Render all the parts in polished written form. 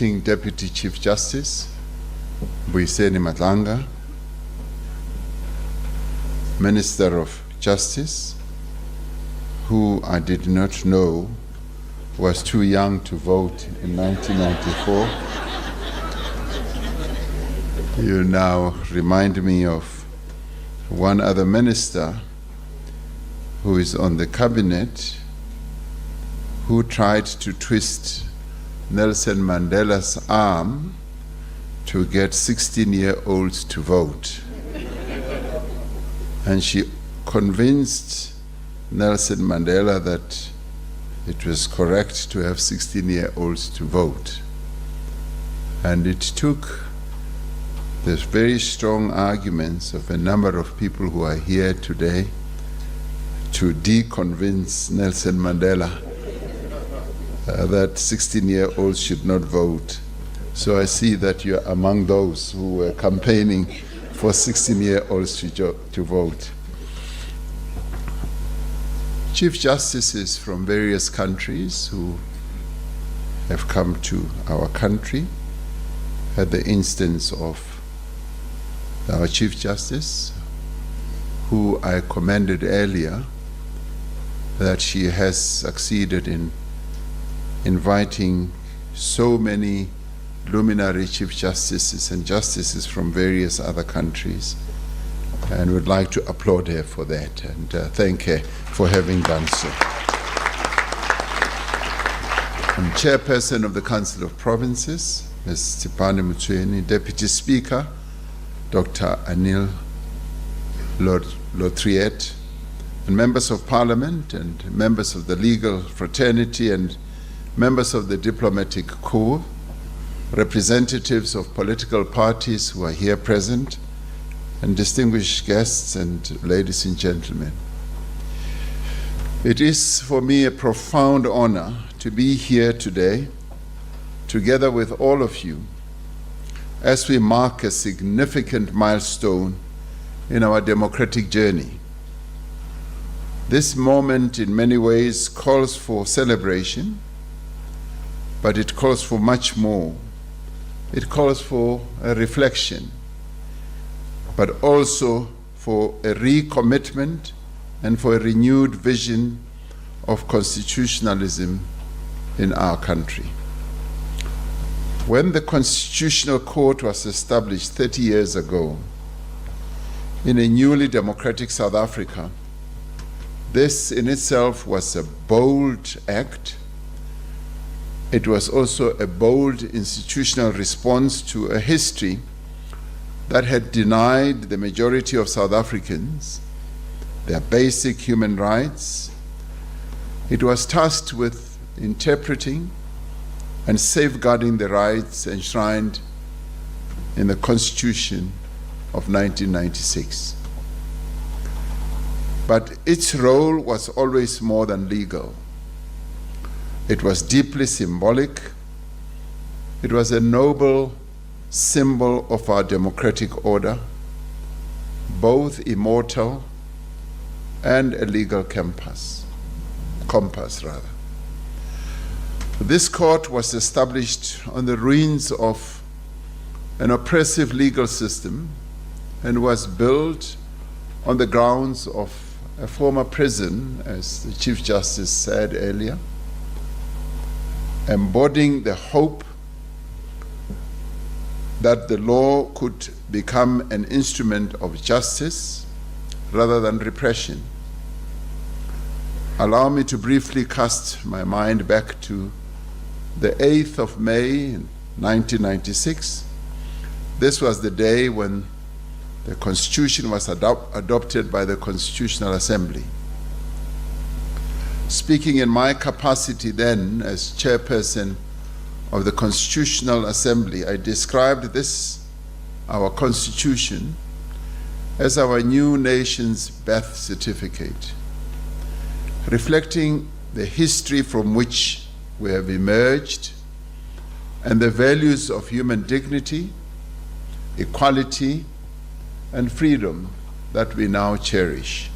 Deputy Chief Justice, Buyiseni Madlanga, Minister of Justice, who I did not know was too young to vote in 1994. You now remind me of one other minister who is on the cabinet who tried to twist Nelson Mandela's arm to get 16-year-olds to vote. And she convinced Nelson Mandela that it was correct to have 16-year-olds to vote. And it took the very strong arguments of a number of people who are here today to de-convince Nelson Mandela that 16-year-olds should not vote. So I see that you're among those who were campaigning for 16-year-olds to vote. Chief Justices from various countries who have come to our country, at the instance of our Chief Justice, who I commended earlier, that she has succeeded in inviting so many luminary Chief Justices and Justices from various other countries, and would like to applaud her for that and thank her for having done so. I'm Chairperson of the Council of Provinces, Ms. Tsipane Mutsueni, Deputy Speaker, Dr. Anil Lotriet, and members of Parliament and members of the legal fraternity and members of the diplomatic corps, representatives of political parties who are here present, and distinguished guests and ladies and gentlemen. It is for me a profound honor to be here today, together with all of you, as we mark a significant milestone in our democratic journey. This moment in many ways calls for celebration, but it calls for much more. It calls for a reflection, but also for a recommitment and for a renewed vision of constitutionalism in our country. When the Constitutional Court was established 30 years ago in a newly democratic South Africa, this in itself was a bold act. It was also a bold institutional response to a history that had denied the majority of South Africans their basic human rights. It was tasked with interpreting and safeguarding the rights enshrined in the Constitution of 1996. But its role was always more than legal. It was deeply symbolic. It was a noble symbol of our democratic order, both immortal and a legal compass. This court was established on the ruins of an oppressive legal system and was built on the grounds of a former prison, as the Chief Justice said earlier, embodying the hope that the law could become an instrument of justice rather than repression. Allow me to briefly cast my mind back to the 8th of May 1996. This was the day when the Constitution was adopted by the Constitutional Assembly. Speaking in my capacity then as chairperson of the Constitutional Assembly, I described this, our Constitution, as our new nation's birth certificate, reflecting the history from which we have emerged and the values of human dignity, equality, and freedom that we now cherish.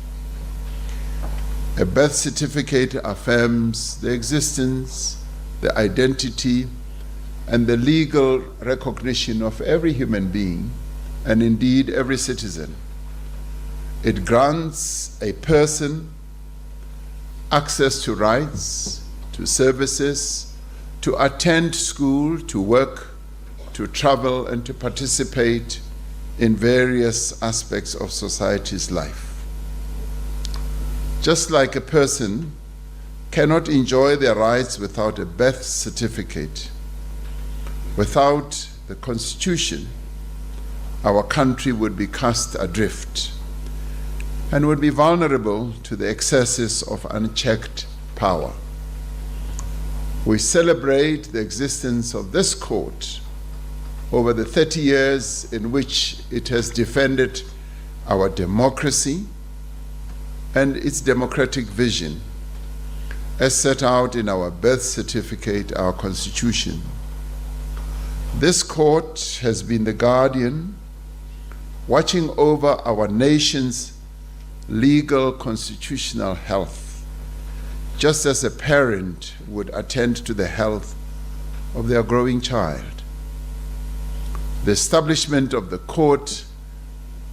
A birth certificate affirms the existence, the identity, and the legal recognition of every human being, and indeed every citizen. It grants a person access to rights, to services, to attend school, to work, to travel, and to participate in various aspects of society's life. Just like a person cannot enjoy their rights without a birth certificate, without the Constitution, our country would be cast adrift and would be vulnerable to the excesses of unchecked power. We celebrate the existence of this court over the 30 years in which it has defended our democracy and its democratic vision, as set out in our birth certificate, our Constitution. This court has been the guardian, watching over our nation's legal constitutional health, just as a parent would attend to the health of their growing child. The establishment of the court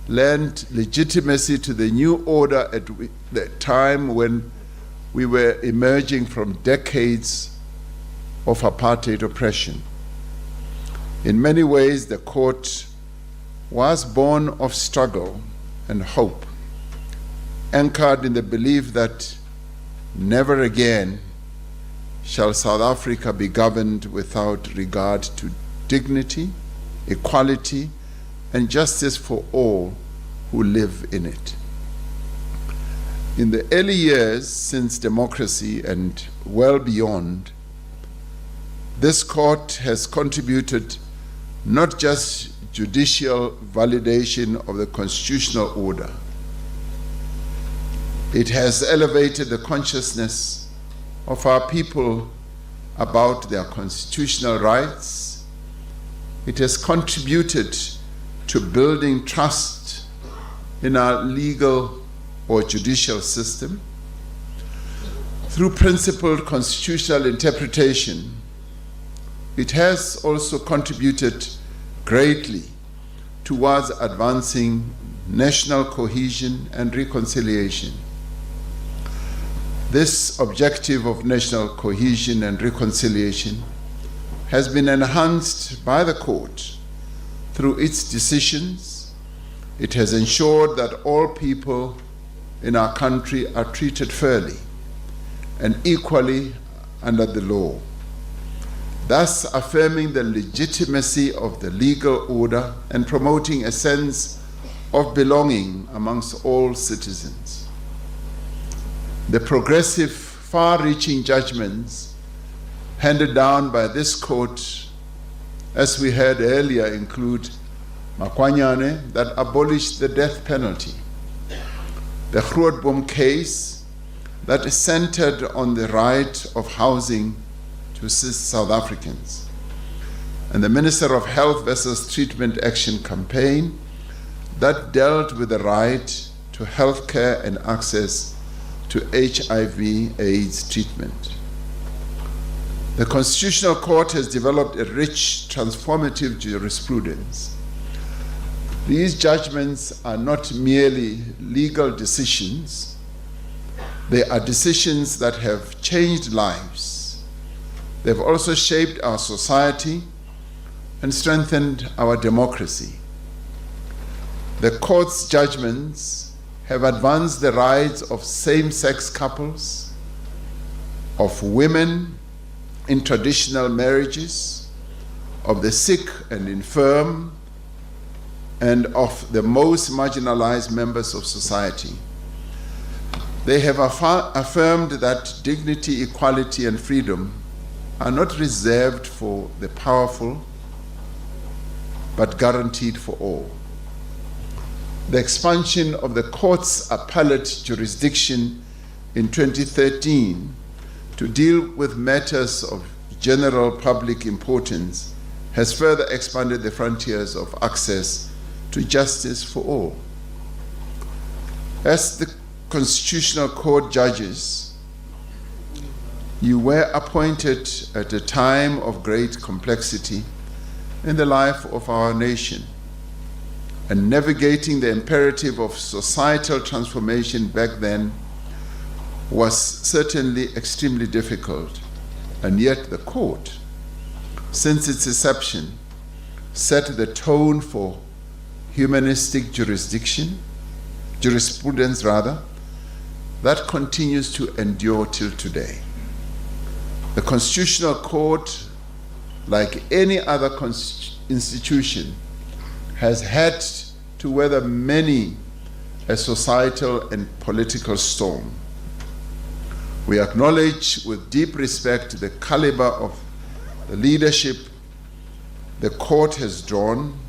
lent legitimacy to the new order at the time when we were emerging from decades of apartheid oppression. In many ways, the court was born of struggle and hope, anchored in the belief that never again shall South Africa be governed without regard to dignity, equality, and justice for all who live in it. In the early years since democracy and well beyond, this court has contributed not just judicial validation of the constitutional order. It has elevated the consciousness of our people about their constitutional rights. It has contributed to building trust in our legal or judicial system. Through principled constitutional interpretation, it has also contributed greatly towards advancing national cohesion and reconciliation. This objective of national cohesion and reconciliation has been enhanced by the court through its decisions. It has ensured that all people in our country are treated fairly and equally under the law, thus affirming the legitimacy of the legal order and promoting a sense of belonging amongst all citizens. The progressive, far-reaching judgments handed down by this court, as we heard earlier, include Makwanyane, that abolished the death penalty, the Grootboom case that is centered on the right of housing to assist South Africans, and the Minister of Health versus Treatment Action campaign that dealt with the right to health care and access to HIV/AIDS treatment. The Constitutional Court has developed a rich, transformative jurisprudence. These judgments are not merely legal decisions, they are decisions that have changed lives. They've also shaped our society and strengthened our democracy. The court's judgments have advanced the rights of same-sex couples, of women in traditional marriages, of the sick and infirm, and of the most marginalized members of society. They have affirmed that dignity, equality, and freedom are not reserved for the powerful, but guaranteed for all. The expansion of the court's appellate jurisdiction in 2013 to deal with matters of general public importance has further expanded the frontiers of access to justice for all. As the Constitutional Court judges You were appointed at a time of great complexity in the life of our nation, and navigating the imperative of societal transformation back then was certainly extremely difficult. And yet the court, since its inception, set the tone for humanistic jurisprudence that continues to endure till today. The Constitutional Court, like any other institution, has had to weather many a societal and political storm. We acknowledge with deep respect the caliber of the leadership the court has drawn,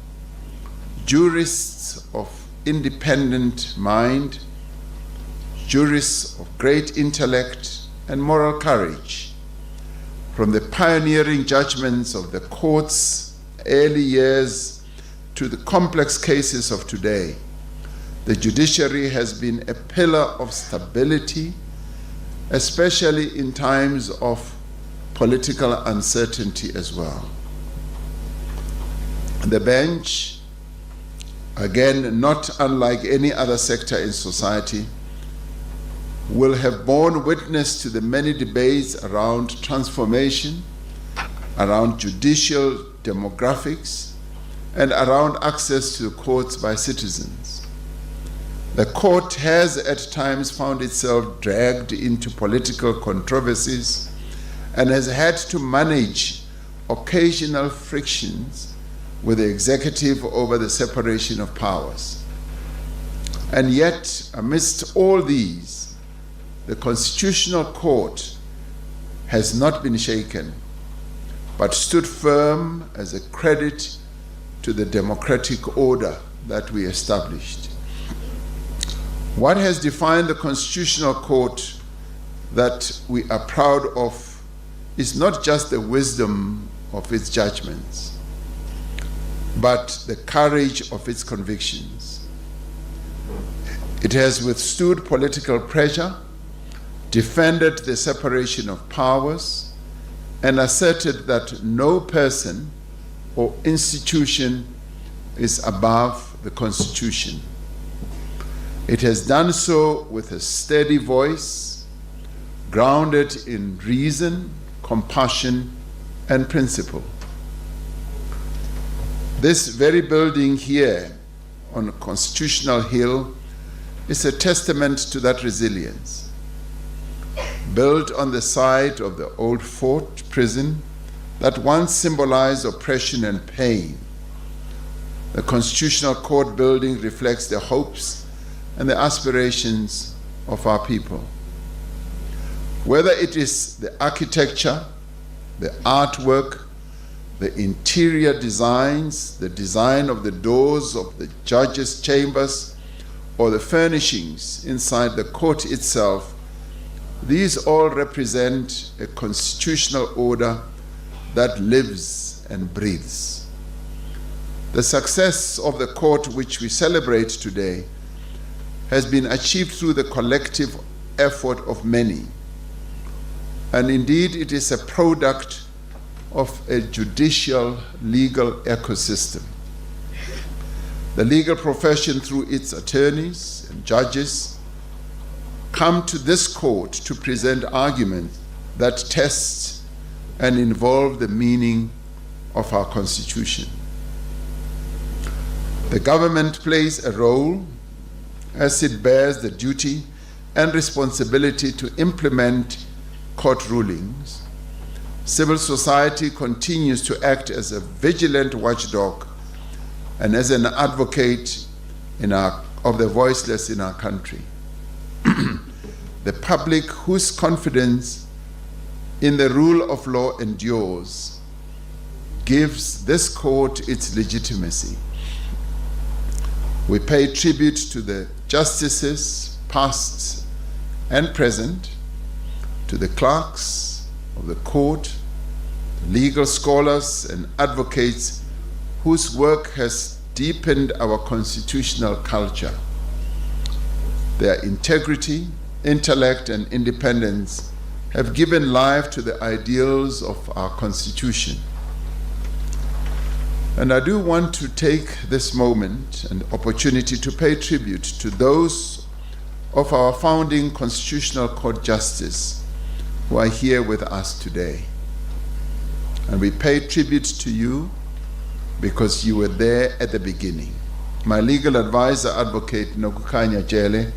jurists of independent mind, jurists of great intellect and moral courage. From the pioneering judgments of the court's early years to the complex cases of today, the judiciary has been a pillar of stability, especially in times of political uncertainty as well. The bench, again, not unlike any other sector in society, will have borne witness to the many debates around transformation, around judicial demographics, and around access to the courts by citizens. The court has at times found itself dragged into political controversies and has had to manage occasional frictions with the executive over the separation of powers. And yet, amidst all these, the Constitutional Court has not been shaken, but stood firm as a credit to the democratic order that we established. What has defined the Constitutional Court that we are proud of is not just the wisdom of its judgments, but the courage of its convictions. It has withstood political pressure, defended the separation of powers, and asserted that no person or institution is above the Constitution. It has done so with a steady voice, grounded in reason, compassion, and principle. This very building here on Constitutional Hill is a testament to that resilience. Built on the site of the old fort prison that once symbolized oppression and pain, the Constitutional Court building reflects the hopes and the aspirations of our people. Whether it is the architecture, the artwork, the interior designs, the design of the doors of the judges' chambers, or the furnishings inside the court itself, these all represent a constitutional order that lives and breathes. The success of the court which we celebrate today has been achieved through the collective effort of many. And indeed, it is a product of a judicial legal ecosystem. The legal profession, through its attorneys and judges, come to this court to present arguments that test and involve the meaning of our Constitution. The government plays a role as it bears the duty and responsibility to implement court rulings. Civil society continues to act as a vigilant watchdog and as an advocate of the voiceless in our country. The public, whose confidence in the rule of law endures, gives this court its legitimacy. We pay tribute to the justices, past and present, to the clerks of the court, legal scholars and advocates whose work has deepened our constitutional culture. Their integrity, intellect, and independence have given life to the ideals of our Constitution. And I do want to take this moment and opportunity to pay tribute to those of our founding Constitutional Court justices who are here with us today. And we pay tribute to you because you were there at the beginning. My legal advisor, Advocate Nokukanya Jele,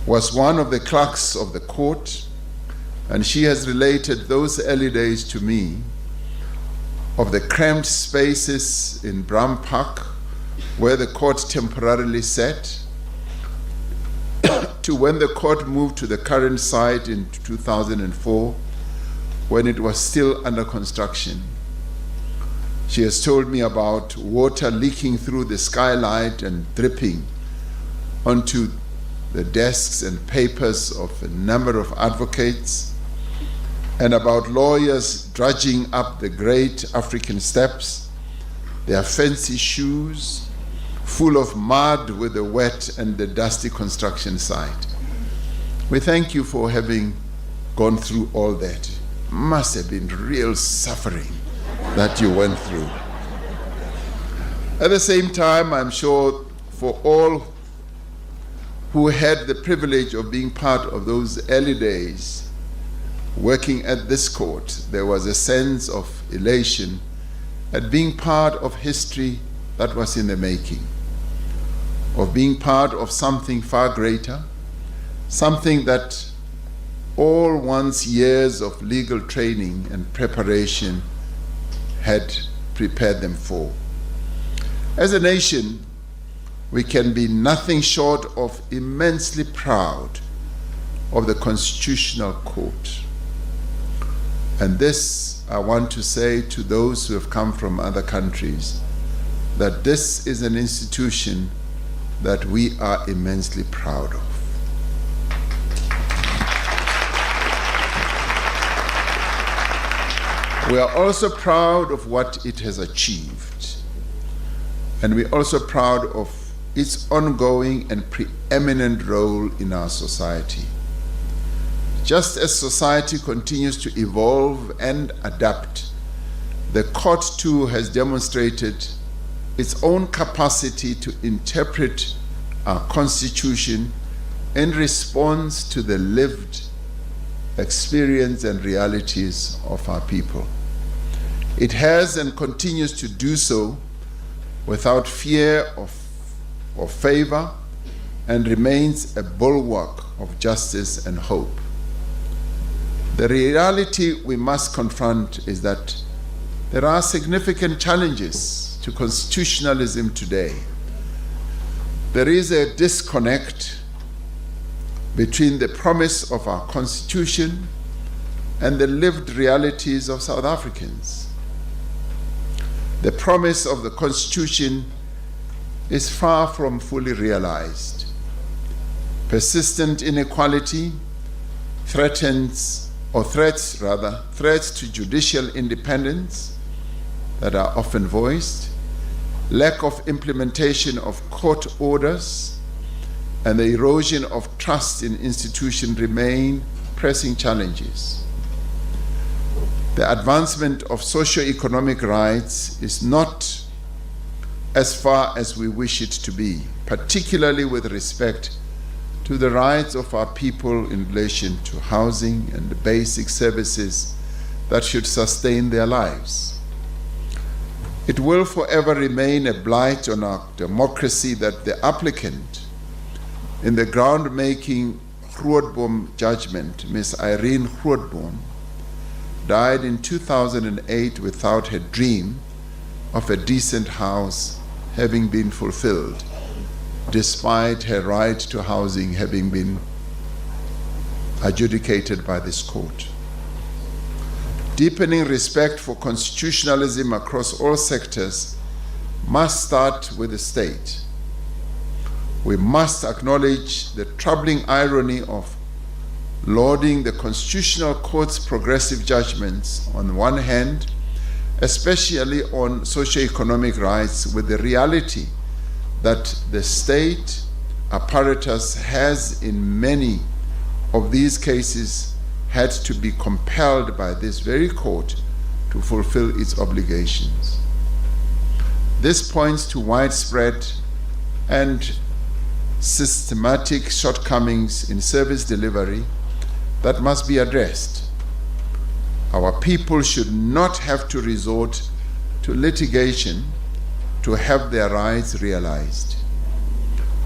was one of the clerks of the court, and she has related those early days to me of the cramped spaces in Bram Park where the court temporarily sat, to when the court moved to the current site in 2004, when it was still under construction. She has told me about water leaking through the skylight and dripping onto the desks and papers of a number of advocates, and about lawyers drudging up the great African steps, their fancy shoes full of mud with the wet and the dusty construction site. We thank you for having gone through all that. Must have been real suffering that you went through. At the same time, I'm sure for all who had the privilege of being part of those early days working at this court, there was a sense of elation at being part of history that was in the making, of being part of something far greater, something that all one's years of legal training and preparation had prepared them for. As a nation, we can be nothing short of immensely proud of the Constitutional Court. And this, I want to say to those who have come from other countries, that this is an institution that we are immensely proud of. We are also proud of what it has achieved, and we're also proud of its ongoing and preeminent role in our society. Just as society continues to evolve and adapt, the court too has demonstrated its own capacity to interpret our Constitution in response to the lived experience and realities of our people. It has and continues to do so without fear or favor, and remains a bulwark of justice and hope. The reality we must confront is that there are significant challenges to constitutionalism today. There is a disconnect between the promise of our Constitution and the lived realities of South Africans. The promise of the Constitution is far from fully realized. Persistent inequality threats to judicial independence that are often voiced, lack of implementation of court orders, and the erosion of trust in institutions remain pressing challenges. The advancement of socio-economic rights is not as far as we wish it to be, particularly with respect to the rights of our people in relation to housing and the basic services that should sustain their lives. It will forever remain a blight on our democracy that the applicant in the groundbreaking Grootboom judgment, Ms. Irene Grootboom, died in 2008 without her dream of a decent house having been fulfilled, despite her right to housing having been adjudicated by this court. Deepening respect for constitutionalism across all sectors must start with the state. We must acknowledge the troubling irony of lauding the Constitutional Court's progressive judgments on one hand, especially on socio-economic rights, with the reality that the state apparatus has in many of these cases had to be compelled by this very court to fulfill its obligations. This points to widespread and systematic shortcomings in service delivery that must be addressed. Our people should not have to resort to litigation to have their rights realized.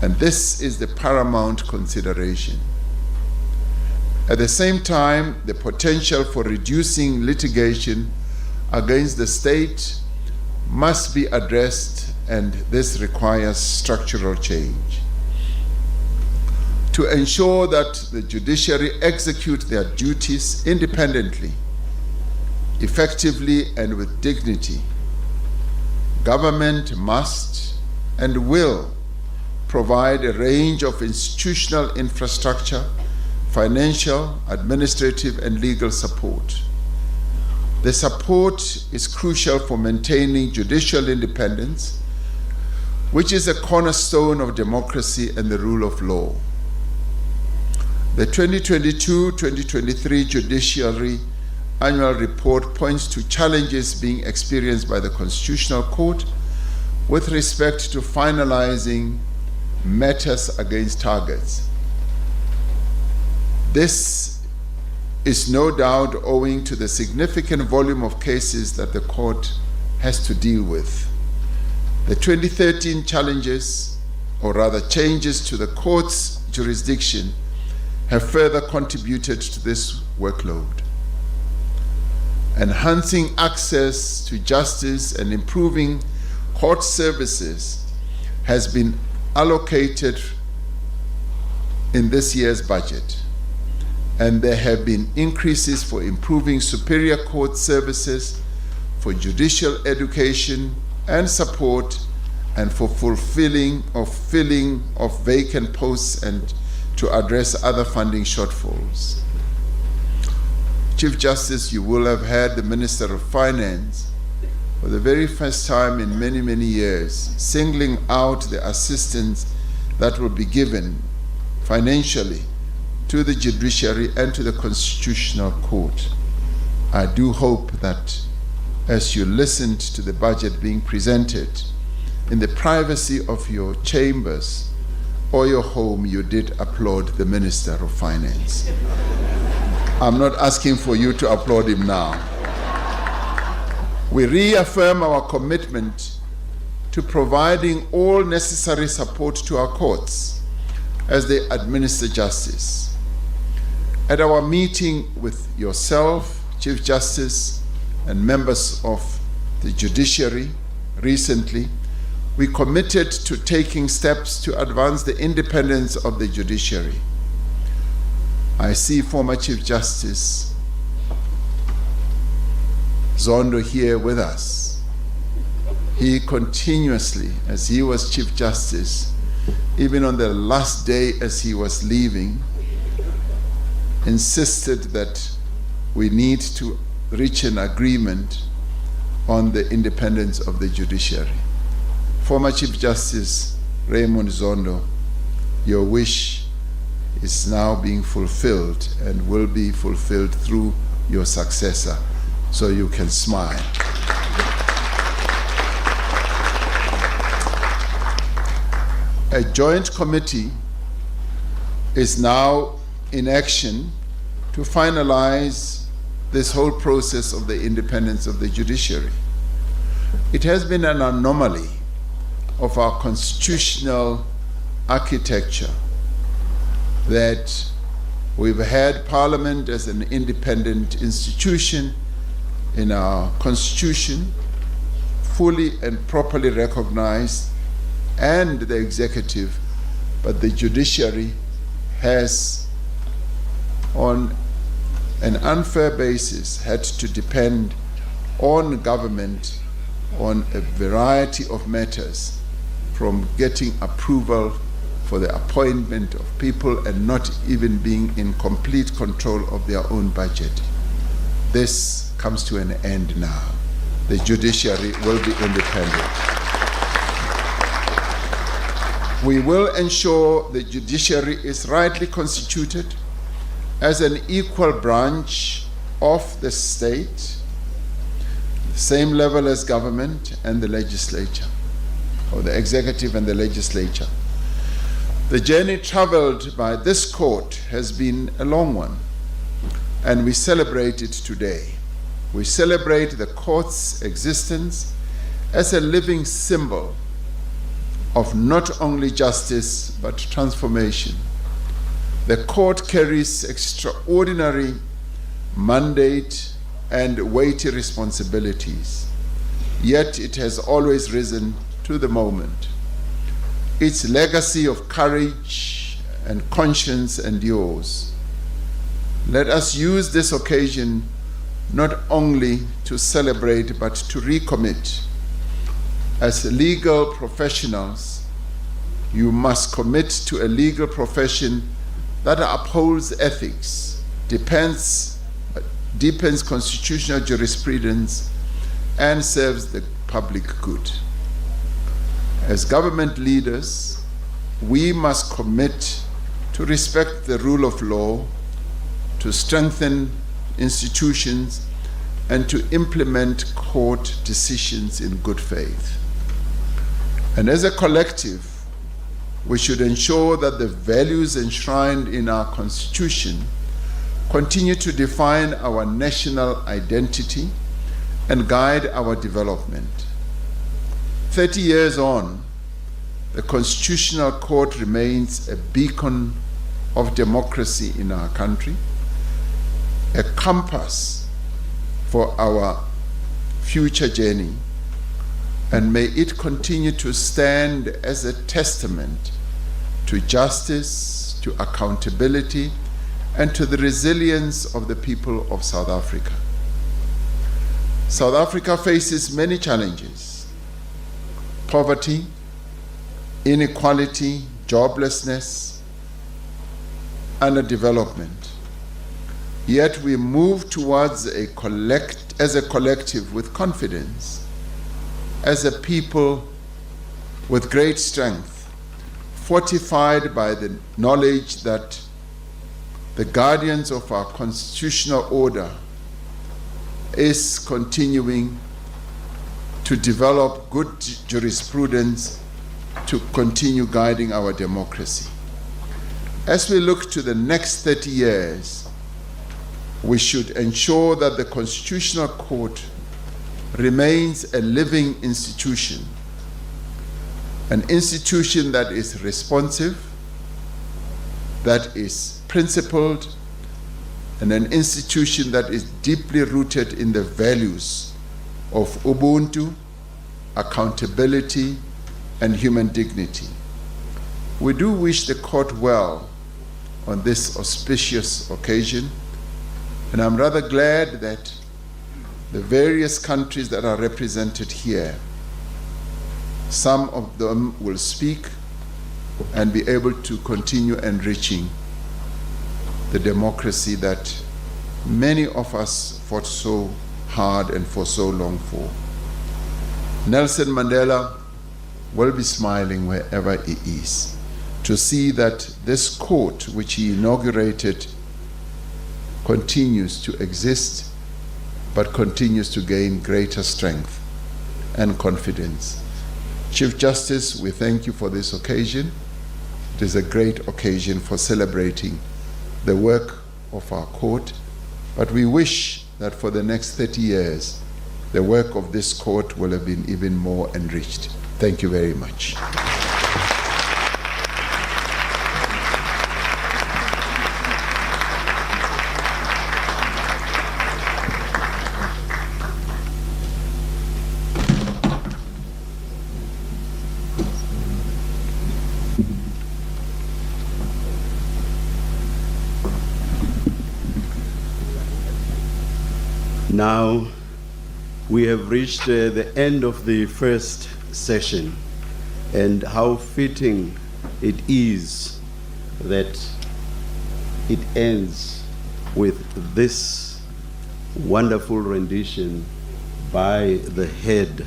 And this is the paramount consideration. At the same time, the potential for reducing litigation against the state must be addressed, and this requires structural change. To ensure that the judiciary execute their duties independently, effectively, and with dignity, government must and will provide a range of institutional infrastructure, financial, administrative, and legal support. The support is crucial for maintaining judicial independence, which is a cornerstone of democracy and the rule of law. The 2022-2023 Judiciary Annual Report points to challenges being experienced by the Constitutional Court with respect to finalizing matters against targets. This is no doubt owing to the significant volume of cases that the court has to deal with. The 2013 challenges, or rather changes to the court's jurisdiction, have further contributed to this workload. Enhancing access to justice and improving court services has been allocated in this year's budget, and there have been increases for improving superior court services, for judicial education and support, and for filling of vacant posts and to address other funding shortfalls. Chief Justice, you will have heard the Minister of Finance for the very first time in many, many years singling out the assistance that will be given financially to the judiciary and to the Constitutional Court. I do hope that as you listened to the budget being presented in the privacy of your chambers or your home, you did applaud the Minister of Finance. I'm not asking for you to applaud him now. We reaffirm our commitment to providing all necessary support to our courts as they administer justice. At our meeting with yourself, Chief Justice, and members of the judiciary recently, we committed to taking steps to advance the independence of the judiciary. I see former Chief Justice Zondo here with us. He continuously, as he was Chief Justice, even on the last day as he was leaving, insisted that we need to reach an agreement on the independence of the judiciary. Former Chief Justice Raymond Zondo, your wish is now being fulfilled and will be fulfilled through your successor, so you can smile. A joint committee is now in action to finalize this whole process of the independence of the judiciary. It has been an anomaly of our constitutional architecture that we've had Parliament as an independent institution in our Constitution, fully and properly recognized, and the executive, but the judiciary has, on an unfair basis, had to depend on government on a variety of matters, from getting approval for the appointment of people and not even being in complete control of their own budget. This comes to an end now. The judiciary will be independent. We will ensure the judiciary is rightly constituted as an equal branch of the state, same level as government and the legislature, or the executive and the legislature. The journey traveled by this court has been a long one, and we celebrate it today. We celebrate the court's existence as a living symbol of not only justice but transformation. The court carries extraordinary mandate and weighty responsibilities, yet it has always risen to the moment. Its legacy of courage and conscience endures. Let us use this occasion not only to celebrate but to recommit. As legal professionals, you must commit to a legal profession that upholds ethics, deepens constitutional jurisprudence, and serves the public good. As government leaders, we must commit to respect the rule of law, to strengthen institutions, and to implement court decisions in good faith. And as a collective, we should ensure that the values enshrined in our Constitution continue to define our national identity and guide our development. 30 years on, the Constitutional Court remains a beacon of democracy in our country, a compass for our future journey, and may it continue to stand as a testament to justice, to accountability, and to the resilience of the people of South Africa. South Africa faces many challenges: poverty, inequality, joblessness, underdevelopment. Yet we move towards as a collective with confidence, as a people with great strength, fortified by the knowledge that the guardians of our constitutional order is continuing to develop good jurisprudence to continue guiding our democracy. As we look to the next 30 years, we should ensure that the Constitutional Court remains a living institution, an institution that is responsive, that is principled, and an institution that is deeply rooted in the values of Ubuntu, accountability, and human dignity. We do wish the court well on this auspicious occasion, and I'm rather glad that the various countries that are represented here, some of them will speak and be able to continue enriching the democracy that many of us fought so hard and for so long for. Nelson Mandela will be smiling wherever he is to see that this court, which he inaugurated, continues to exist, but continues to gain greater strength and confidence. Chief Justice, we thank you for this occasion. It is a great occasion for celebrating the work of our court, but we wish that for the next 30 years, the work of this court will have been even more enriched. Thank you very much. Now, we have reached the end of the first session, and how fitting it is that it ends with this wonderful rendition by the head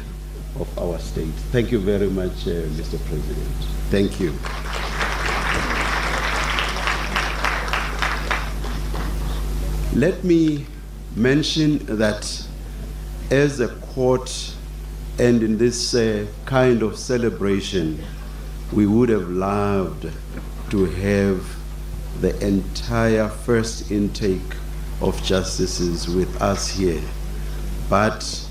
of our state. Thank you very much, Mr. President. Thank you. Let me mention that as a court and in this kind of celebration, we would have loved to have the entire first intake of justices with us here. But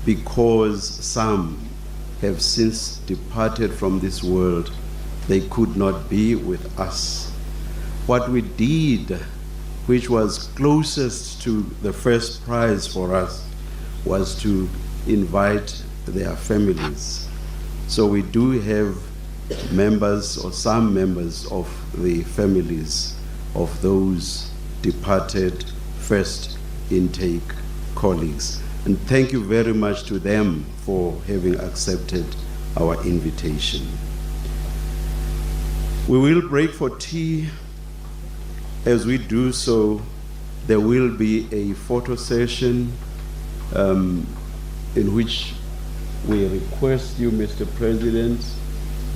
because some have since departed from this world, they could not be with us. What we did, which was closest to the first prize for us, was to invite their families. So we do have members or some members of the families of those departed first intake colleagues. And thank you very much to them for having accepted our invitation. We will break for tea. As we do so, there will be a photo session in which we request you, Mr. President,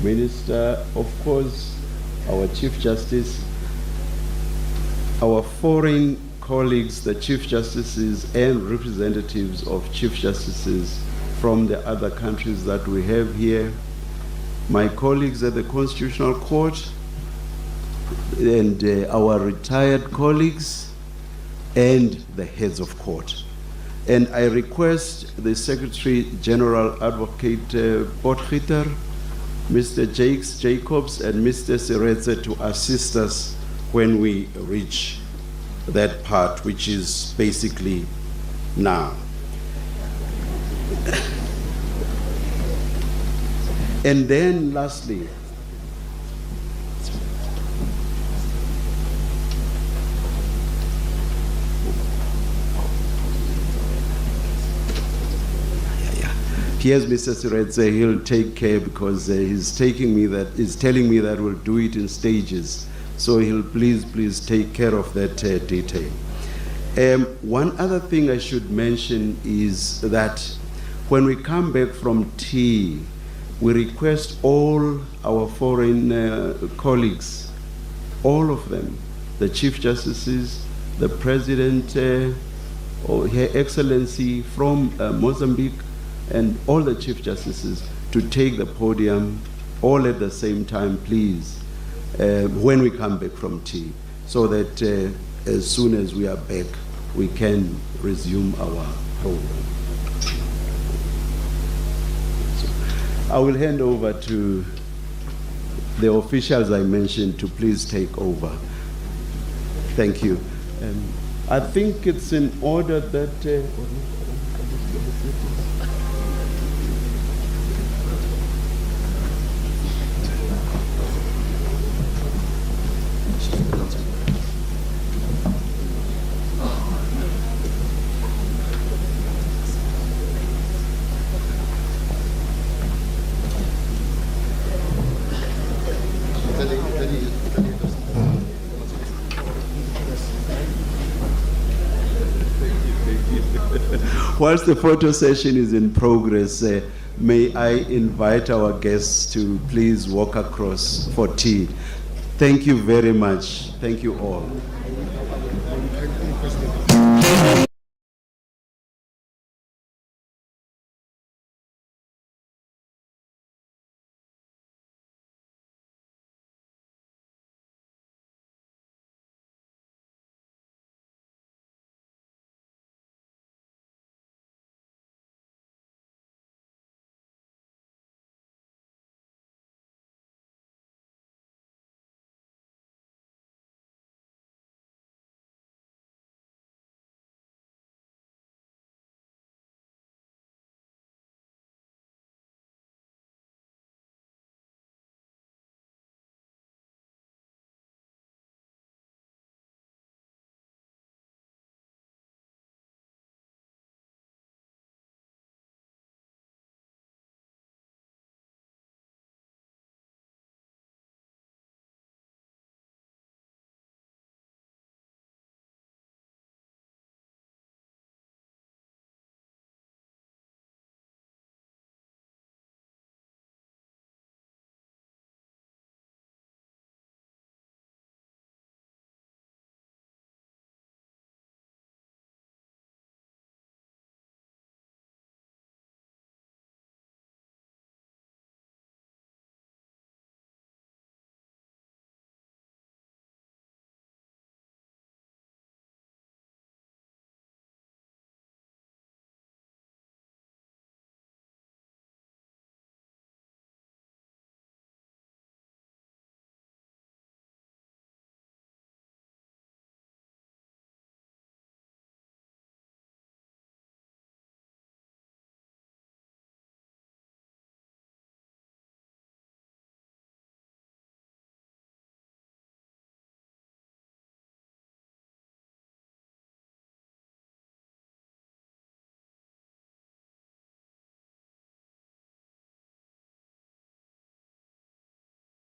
Minister, of course, our Chief Justice, our foreign colleagues, the Chief Justices and representatives of Chief Justices from the other countries that we have here, my colleagues at the Constitutional Court, and our retired colleagues, and the heads of court. And I request the Secretary General Advocate Potgieter, Mr. Jakes Jacobs, and Mr. Seretse to assist us when we reach that part, which is basically now. And then lastly, here's Mr. Seretse. He'll take care because he's telling me that we'll do it in stages. So he'll please take care of that detail. One other thing I should mention is that when we come back from tea, we request all our foreign colleagues, all of them, the Chief Justices, the President, or Her Excellency from Mozambique, and all the Chief Justices to take the podium all at the same time, please, when we come back from tea, so that as soon as we are back, we can resume our program. So I will hand over to the officials I mentioned to please take over. Thank you. I think it's in order that whilst the photo session is in progress, may I invite our guests to please walk across for tea. Thank you very much. Thank you all.